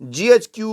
GHQ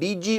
DG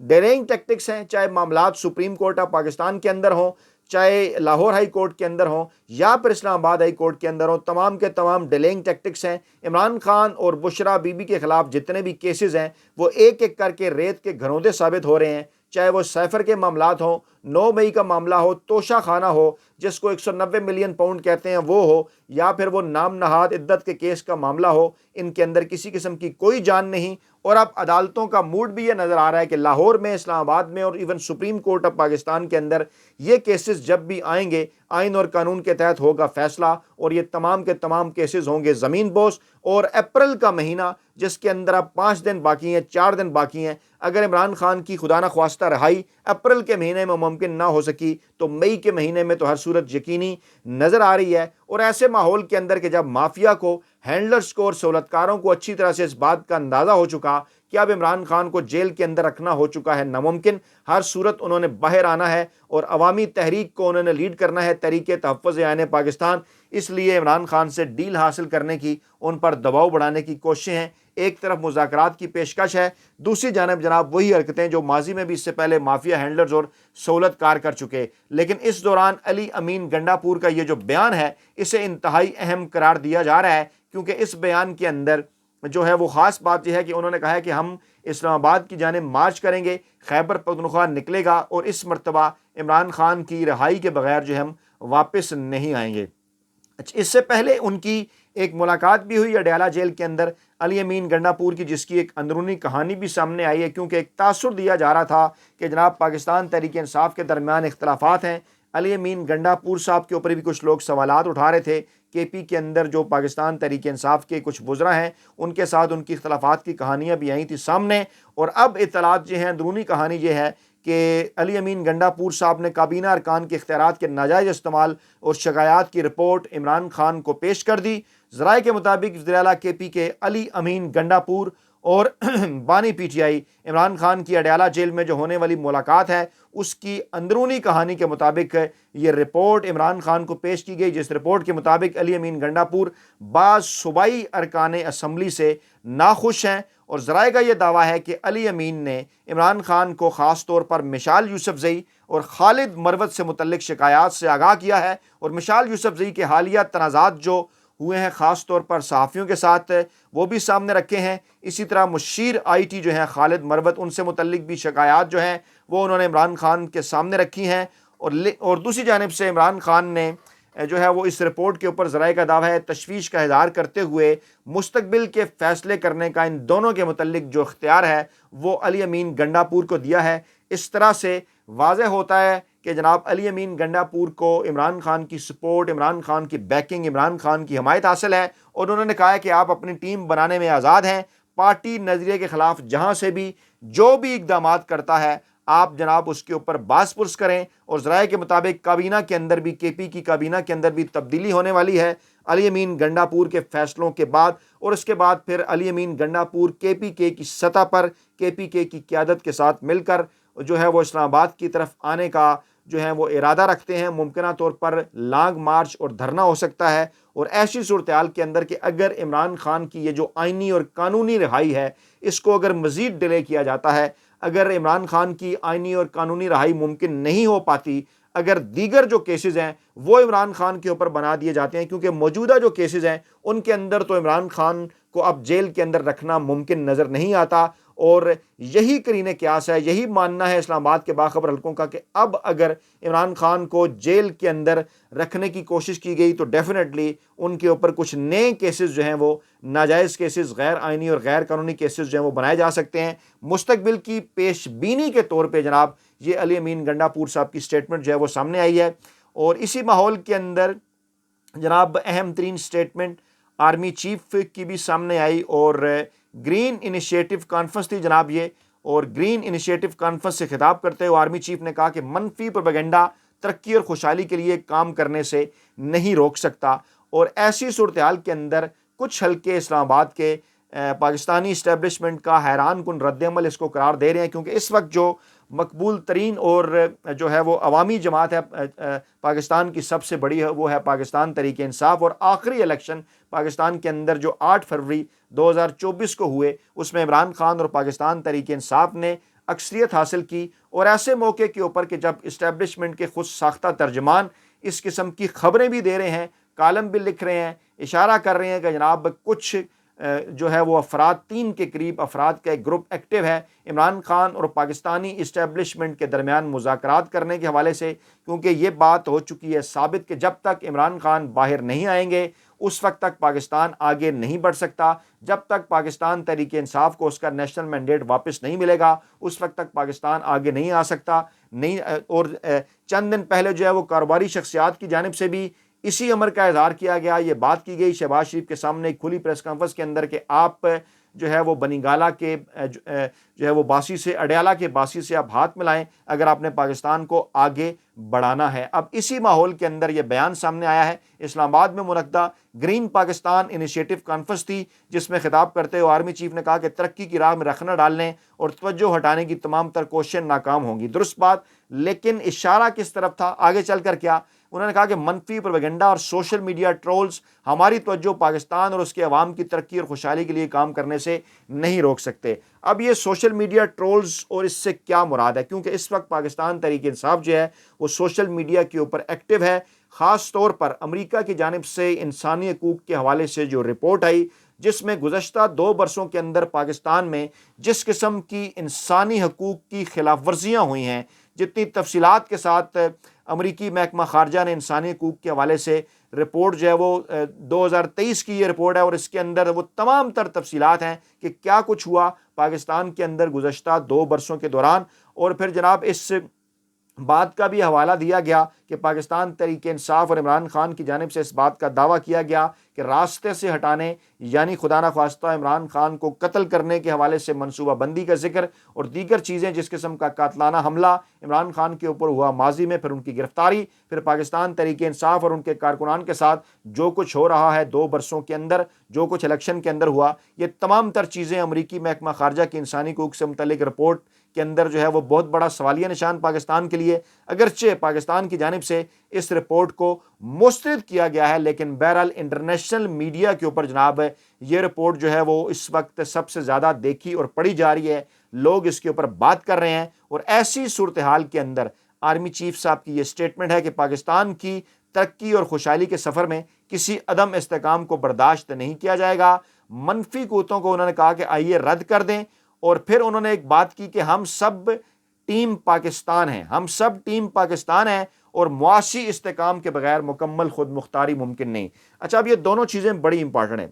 dealing tactics ہیں، چاہے معاملات سپریم کورٹ آف پاکستان کے اندر ہوں، چاہے لاہور ہائی کورٹ کے اندر ہوں یا پھر اسلام آباد ہائی کورٹ کے اندر ہوں، تمام کے تمام ڈیلینگ ٹیکٹکس ہیں۔ عمران خان اور بشرا بی بی کے خلاف جتنے بھی کیسز ہیں وہ ایک ایک کر کے ریت کے گھروندے ثابت ہو رہے ہیں، چاہے وہ سیفر کے معاملات ہوں، 9 مئی کا معاملہ ہو، توشہ خانہ ہو جس کو 190 ملین پاؤنڈ کہتے ہیں وہ ہو، یا پھر وہ نام نہاد عدت کے کیس کا معاملہ ہو، ان کے اندر کسی قسم کی کوئی جان نہیں۔ اور اب عدالتوں کا موڈ بھی یہ نظر آ رہا ہے کہ لاہور میں، اسلام آباد میں اور even supreme court of Pakistan کے اندر یہ کیسز جب بھی آئیں گے آئین اور قانون کے تحت ہوگا فیصلہ، اور یہ تمام کے تمام کیسز ہوں گے زمین بوس۔ اور اپریل کا مہینہ جس کے اندر اب 5 دن باقی ہیں، 4 دن باقی ہیں، اگر عمران خان کی خدا نخواستہ رہائی اپریل کے مہینے میں ممکن نہ ہو سکی تو مئی کے مہینے میں تو ہر صورت یقینی نظر آ رہی ہے۔ اور ایسے ماحول کے اندر کہ جب مافیا کو، ہینڈلرز کو اور سہولتکاروں کو اچھی طرح سے اس بات کا اندازہ ہو چکا کہ اب عمران خان کو جیل کے اندر رکھنا ہو چکا ہے ناممکن، ہر صورت انہوں نے باہر آنا ہے اور عوامی تحریک کو انہوں نے لیڈ کرنا ہے، تحریک تحفظ آئین پاکستان۔ اس لیے عمران خان سے ڈیل حاصل کرنے کی، ان پر دباؤ بڑھانے کی کوششیں ہیں۔ ایک طرف مذاکرات کی پیشکش ہے، دوسری جانب جناب وہی حرکتیں جو ماضی میں بھی اس سے پہلے مافیا ہینڈلرز اور سہولت کار کر چکے۔ لیکن اس دوران علی امین گنڈا پور کا یہ جو بیان ہے اسے انتہائی اہم قرار دیا جا رہا ہے، کیونکہ اس بیان کے اندر جو ہے وہ خاص بات یہ ہے کہ انہوں نے کہا ہے کہ ہم اسلام آباد کی جانب مارچ کریں گے، خیبر پختونخوا نکلے گا، اور اس مرتبہ عمران خان کی رہائی کے بغیر جو ہم واپس نہیں آئیں گے۔ اس سے پہلے ان کی ایک ملاقات بھی ہوئی اڈیالہ جیل کے اندر علی امین گنڈا پور کی، جس کی ایک اندرونی کہانی بھی سامنے آئی ہے، کیونکہ ایک تاثر دیا جا رہا تھا کہ جناب پاکستان تحریک انصاف کے درمیان اختلافات ہیں۔ علی امین گنڈا پور صاحب کے اوپر بھی کچھ لوگ سوالات اٹھا رہے تھے، کے پی کے اندر جو پاکستان تحریک انصاف کے کچھ وزراء ہیں ان کے ساتھ ان کی اختلافات کی کہانیاں بھی آئی تھی سامنے۔ اور اب اطلاعات جو ہیں، اندرونی کہانی یہ ہے کہ علی امین گنڈا پور صاحب نے کابینہ ارکان کے اختیارات کے ناجائز استعمال اور شکایات کی رپورٹ عمران خان کو پیش کر دی۔ ذرائع کے مطابق وزیر اعلیٰ کے پی کے علی امین گنڈا پور اور بانی P T I Imran Khan کی اڈیالہ جیل میں جو ہونے والی ملاقات ہے اس کی اندرونی کہانی کے مطابق یہ رپورٹ عمران خان کو پیش کی گئی، جس رپورٹ کے مطابق علی امین گنڈا پور بعض صوبائی ارکان اسمبلی سے ناخوش ہیں، اور ذرائع کا یہ دعویٰ ہے کہ علی امین نے عمران خان کو خاص طور پر مشال یوسفزئی اور خالد مروت سے متعلق شکایات سے آگاہ کیا ہے، اور مشال یوسفزئی کے حالیہ تنازعات جو ہوئے ہیں خاص طور پر صحافیوں کے ساتھ وہ بھی سامنے رکھے ہیں۔ اسی طرح مشیر آئی ٹی جو ہیں خالد مروت، ان سے متعلق بھی شکایات جو ہیں وہ انہوں نے عمران خان کے سامنے رکھی ہیں، اور دوسری جانب سے عمران خان نے جو ہے وہ اس رپورٹ کے اوپر ذرائع کا دعویٰ ہے تشویش کا اظہار کرتے ہوئے مستقبل کے فیصلے کرنے کا ان دونوں کے متعلق جو اختیار ہے وہ علی امین گنڈا پور کو دیا ہے۔ اس طرح سے واضح ہوتا ہے کہ جناب علی امین گنڈا پور کو عمران خان کی سپورٹ، عمران خان کی بیکنگ، عمران خان کی حمایت حاصل ہے، اور انہوں نے کہا ہے کہ آپ اپنی ٹیم بنانے میں آزاد ہیں، پارٹی نظریے کے خلاف جہاں سے بھی جو بھی اقدامات کرتا ہے آپ جناب اس کے اوپر باس پرس کریں۔ اور ذرائع کے مطابق کابینہ کے اندر بھی، کے پی کی کابینہ کے اندر بھی تبدیلی ہونے والی ہے علی امین گنڈا پور کے فیصلوں کے بعد، اور اس کے بعد پھر علی امین گنڈا پور کے پی کے کی سطح پر کے پی کے کی قیادت کے ساتھ مل کر جو ہے وہ اسلام آباد کی طرف آنے کا جو ہے وہ ارادہ رکھتے ہیں۔ ممکنہ طور پر لانگ مارچ اور دھرنا ہو سکتا ہے، اور ایسی صورتحال کے اندر کہ اگر عمران خان کی یہ جو آئینی اور قانونی رہائی ہے اس کو اگر مزید ڈیلے کیا جاتا ہے، اگر عمران خان کی آئینی اور قانونی رہائی ممکن نہیں ہو پاتی، اگر دیگر جو کیسز ہیں وہ عمران خان کے اوپر بنا دیے جاتے ہیں، کیونکہ موجودہ جو کیسز ہیں ان کے اندر تو عمران خان کو اب جیل کے اندر رکھنا ممکن نظر نہیں آتا، اور یہی قرینِ قیاس ہے، یہی ماننا ہے اسلام آباد کے باخبر حلقوں کا کہ اب اگر عمران خان کو جیل کے اندر رکھنے کی کوشش کی گئی تو ڈیفینیٹلی ان کے اوپر کچھ نئے کیسز جو ہیں وہ ناجائز کیسز، غیر آئینی اور غیر قانونی کیسز جو ہیں وہ بنائے جا سکتے ہیں۔ مستقبل کی پیش بینی کے طور پہ جناب یہ علی امین گنڈا پور صاحب کی سٹیٹمنٹ جو ہے وہ سامنے آئی ہے، اور اسی ماحول کے اندر جناب اہم ترین سٹیٹمنٹ آرمی چیف کی بھی سامنے آئی، اور گرین انیشیٹو کانفرنس تھی جناب یہ، اور گرین انیشیٹو کانفرنس سے خطاب کرتے ہوئے آرمی چیف نے کہا کہ منفی پروپیگنڈا ترقی اور خوشحالی کے لیے کام کرنے سے نہیں روک سکتا، اور ایسی صورتحال کے اندر کچھ حلقے اسلام آباد کے پاکستانی اسٹیبلشمنٹ کا حیران کن رد عمل اس کو قرار دے رہے ہیں، کیونکہ اس وقت جو مقبول ترین اور جو ہے وہ عوامی جماعت ہے پاکستان کی سب سے بڑی ہے وہ ہے پاکستان تحریک انصاف، اور آخری الیکشن پاکستان کے اندر جو 8 فروری 2024 کو ہوئے اس میں عمران خان اور پاکستان تحریک انصاف نے اکثریت حاصل کی، اور ایسے موقع کے اوپر کہ جب اسٹیبلشمنٹ کے خود ساختہ ترجمان اس قسم کی خبریں بھی دے رہے ہیں، کالم بھی لکھ رہے ہیں، اشارہ کر رہے ہیں کہ جناب کچھ جو ہے وہ افراد، 3 کے قریب افراد کا ایک گروپ ایکٹیو ہے عمران خان اور پاکستانی اسٹیبلشمنٹ کے درمیان مذاکرات کرنے کے حوالے سے، کیونکہ یہ بات ہو چکی ہے ثابت کہ جب تک عمران خان باہر نہیں آئیں گے اس وقت تک پاکستان آگے نہیں بڑھ سکتا، جب تک پاکستان تحریک انصاف کو اس کا نیشنل مینڈیٹ واپس نہیں ملے گا اس وقت تک پاکستان آگے نہیں آ سکتا نہیں۔ اور چند دن پہلے جو ہے وہ کاروباری شخصیات کی جانب سے بھی اسی امر کا اظہار کیا گیا، یہ بات کی گئی شہباز شریف کے سامنے ایک کھلی پریس کانفرنس کے اندر کہ آپ جو ہے وہ بنی گالہ کے جو ہے وہ باسی سے، اڈیالہ کے باسی سے آپ ہاتھ ملائیں اگر آپ نے پاکستان کو آگے بڑھانا ہے۔ اب اسی ماحول کے اندر یہ بیان سامنے آیا ہے، اسلام آباد میں منعقدہ گرین پاکستان انیشیٹو کانفرنس تھی جس میں خطاب کرتے ہوئے آرمی چیف نے کہا کہ ترقی کی راہ میں رخنہ ڈالنے اور توجہ ہٹانے کی تمام تر کوششیں ناکام ہوں گی۔ درست بات، لیکن اشارہ کس طرف تھا؟ آگے چل کر کیا انہوں نے کہا کہ منفی پروپیگنڈا اور سوشل میڈیا ٹرولز ہماری توجہ پاکستان اور اس کے عوام کی ترقی اور خوشحالی کے لیے کام کرنے سے نہیں روک سکتے۔ اب یہ سوشل میڈیا ٹرولز اور اس سے کیا مراد ہے؟ کیونکہ اس وقت پاکستان تحریک انصاف جو ہے وہ سوشل میڈیا کے اوپر ایکٹیو ہے، خاص طور پر امریکہ کی جانب سے انسانی حقوق کے حوالے سے جو رپورٹ آئی جس میں گزشتہ 2 برسوں کے اندر پاکستان میں جس قسم کی انسانی حقوق کی خلاف ورزیاں ہوئی ہیں، جتنی تفصیلات کے ساتھ امریکی محکمہ خارجہ نے انسانی حقوق کے حوالے سے رپورٹ جو ہے وہ 2023 کی یہ رپورٹ ہے، اور اس کے اندر وہ تمام تر تفصیلات ہیں کہ کیا کچھ ہوا پاکستان کے اندر گزشتہ 2 برسوں کے دوران۔ اور پھر جناب اس بات کا بھی حوالہ دیا گیا کہ پاکستان تحریک انصاف اور عمران خان کی جانب سے اس بات کا دعویٰ کیا گیا کہ راستے سے ہٹانے یعنی خدا نخواستہ عمران خان کو قتل کرنے کے حوالے سے منصوبہ بندی کا ذکر اور دیگر چیزیں، جس قسم کا قاتلانہ حملہ عمران خان کے اوپر ہوا ماضی میں، پھر ان کی گرفتاری، پھر پاکستان تحریک انصاف اور ان کے کارکنان کے ساتھ جو کچھ ہو رہا ہے 2 برسوں کے اندر، جو کچھ الیکشن کے اندر ہوا، یہ تمام تر چیزیں امریکی محکمہ خارجہ کی انسانی حقوق سے متعلق رپورٹ کے اندر جو ہے وہ بہت بڑا سوالیہ نشان پاکستان کے لیے، اگرچہ پاکستان کی جانب سے اس رپورٹ کو مسترد کیا گیا ہے، لیکن بہرحال انٹرنیشنل میڈیا کے اوپر جناب یہ رپورٹ جو ہے وہ اس وقت سب سے زیادہ دیکھی اور پڑھی جا رہی ہے، لوگ اس کے اوپر بات کر رہے ہیں۔ اور ایسی صورتحال کے اندر آرمی چیف صاحب کی یہ سٹیٹمنٹ ہے کہ پاکستان کی ترقی اور خوشحالی کے سفر میں کسی عدم استحکام کو برداشت نہیں کیا جائے گا۔ منفی قوتوں کو انہوں نے کہا کہ آئیے رد کر دیں، اور پھر انہوں نے ایک بات کی کہ ہم سب ٹیم پاکستان ہیں، ہم سب ٹیم پاکستان ہیں اور معاشی استحکام کے بغیر مکمل خود مختاری ممکن نہیں۔ اچھا، اب یہ دونوں چیزیں بڑی امپورٹنٹ ہیں۔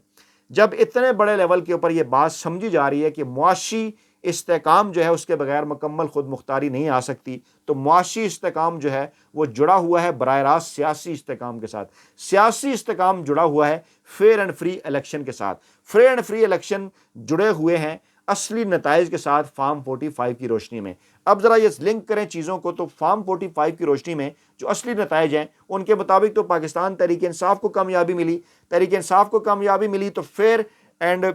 جب اتنے بڑے لیول کے اوپر یہ بات سمجھی جا رہی ہے کہ معاشی استحکام جو ہے اس کے بغیر مکمل خود مختاری نہیں آ سکتی، تو معاشی استحکام جو ہے وہ جڑا ہوا ہے براہ راست سیاسی استحکام کے ساتھ، سیاسی استحکام جڑا ہوا ہے فیئر اینڈ فری الیکشن کے ساتھ، فیئر اینڈ فری الیکشن جڑے ہوئے ہیں اصلی نتائج کے ساتھ فارم 45 کی روشنی میں۔ اب ذرا یہ لنک کریں چیزوں کو، تو فارم 45 کی روشنی میں جو اصلی نتائج ہیں ان کے مطابق تو پاکستان تحریک انصاف کو کامیابی ملی، تحریک انصاف کو کامیابی ملی تو فیئر اینڈ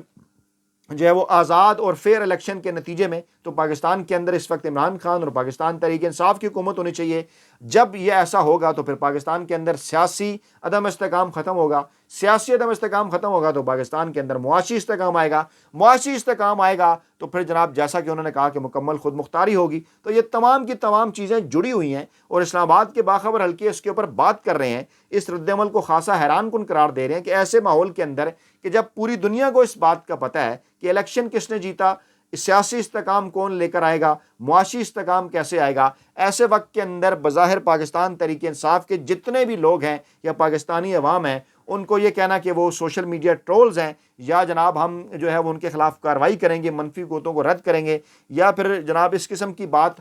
جو ہے وہ آزاد اور فیئر الیکشن کے نتیجے میں تو پاکستان کے اندر اس وقت عمران خان اور پاکستان تحریک انصاف کی حکومت ہونی چاہیے۔ جب یہ ایسا ہوگا تو پھر پاکستان کے اندر سیاسی عدم استحکام ختم ہوگا، سیاسی عدم استحکام ختم ہوگا تو پاکستان کے اندر معاشی استحکام آئے گا، معاشی استحکام آئے گا تو پھر جناب جیسا کہ انہوں نے کہا کہ مکمل خود مختاری ہوگی۔ تو یہ تمام کی تمام چیزیں جڑی ہوئی ہیں، اور اسلام آباد کے باخبر حلقے اس کے اوپر بات کر رہے ہیں، اس رد عمل کو خاصا حیران کن قرار دے رہے ہیں کہ ایسے ماحول کے اندر کہ جب پوری دنیا کو اس بات کا پتہ ہے کہ الیکشن کس نے جیتا، سیاسی استحکام کون لے کر آئے گا، معاشی استحکام کیسے آئے گا، ایسے وقت کے اندر بظاہر پاکستان تحریک انصاف کے جتنے بھی لوگ ہیں یا پاکستانی عوام ہیں، ان کو یہ کہنا کہ وہ سوشل میڈیا ٹرولز ہیں یا جناب ہم جو ہے وہ ان کے خلاف کارروائی کریں گے، منفی قوتوں کو رد کریں گے، یا پھر جناب اس قسم کی بات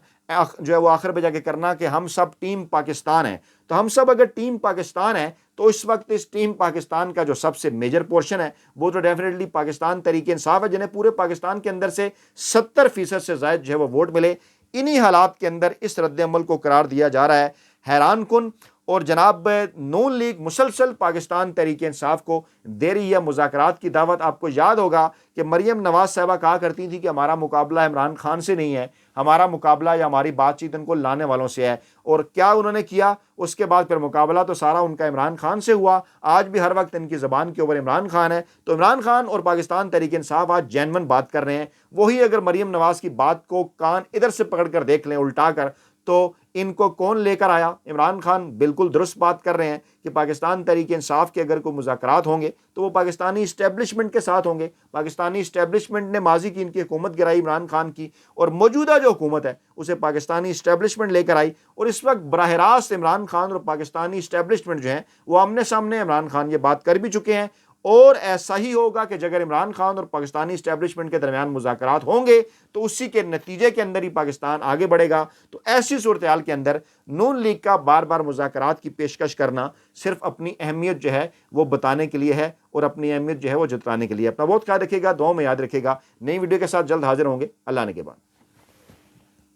جو ہے وہ آخر پہ جا کے کرنا کہ ہم سب ٹیم پاکستان ہیں۔ تو ہم سب اگر ٹیم پاکستان ہیں تو اس وقت اس ٹیم پاکستان کا جو سب سے میجر پورشن ہے وہ تو ڈیفینیٹلی پاکستان تحریک انصاف ہے، جنہیں پورے پاکستان کے اندر سے 70% سے زائد جو ہے وہ ووٹ ملے۔ انہی حالات کے اندر اس رد عمل کو قرار دیا جا رہا ہے حیران کن، اور جناب نون لیگ مسلسل پاکستان تحریک انصاف کو دے رہی ہے مذاکرات کی دعوت۔ آپ کو یاد ہوگا کہ مریم نواز صاحبہ کہا کرتی تھی کہ ہمارا مقابلہ عمران خان سے نہیں ہے، ہمارا مقابلہ یا ہماری بات چیت ان کو لانے والوں سے ہے۔ اور کیا انہوں نے کیا اس کے بعد؟ پھر مقابلہ تو سارا ان کا عمران خان سے ہوا۔ آج بھی ہر وقت ان کی زبان کے اوپر عمران خان ہے۔ تو عمران خان اور پاکستان تحریک انصاف آج جینون بات کر رہے ہیں۔ وہی اگر مریم نواز کی بات کو کان ادھر سے پکڑ کر دیکھ لیں الٹا کر، تو ان کو کون لے کر آیا؟ عمران خان بالکل درست بات کر رہے ہیں کہ پاکستان تحریک انصاف کے اگر کوئی مذاکرات ہوں گے تو وہ پاکستانی اسٹیبلشمنٹ کے ساتھ ہوں گے۔ پاکستانی اسٹیبلشمنٹ نے ماضی کی ان کی حکومت گرائی عمران خان کی، اور موجودہ جو حکومت ہے اسے پاکستانی اسٹیبلشمنٹ لے کر آئی، اور اس وقت براہ راست عمران خان اور پاکستانی اسٹیبلشمنٹ جو ہیں وہ آمنے سامنے عمران خان یہ بات کر بھی چکے ہیں۔ اور ایسا ہی ہوگا کہ اگر عمران خان اور پاکستانی اسٹیبلشمنٹ کے درمیان مذاکرات ہوں گے تو اسی کے نتیجے کے اندر ہی پاکستان آگے بڑھے گا۔ تو ایسی صورتحال کے اندر نون لیگ کا بار بار مذاکرات کی پیشکش کرنا صرف اپنی اہمیت جو ہے وہ بتانے کے لیے ہے، اور اپنی اہمیت جو ہے وہ جتانے کے لیے۔ اپنا بہت خیال رکھیے گا، دعاؤں میں یاد رکھیے گا۔ نئی ویڈیو کے ساتھ جلد حاضر ہوں گے۔ اللہ نے کے بعد۔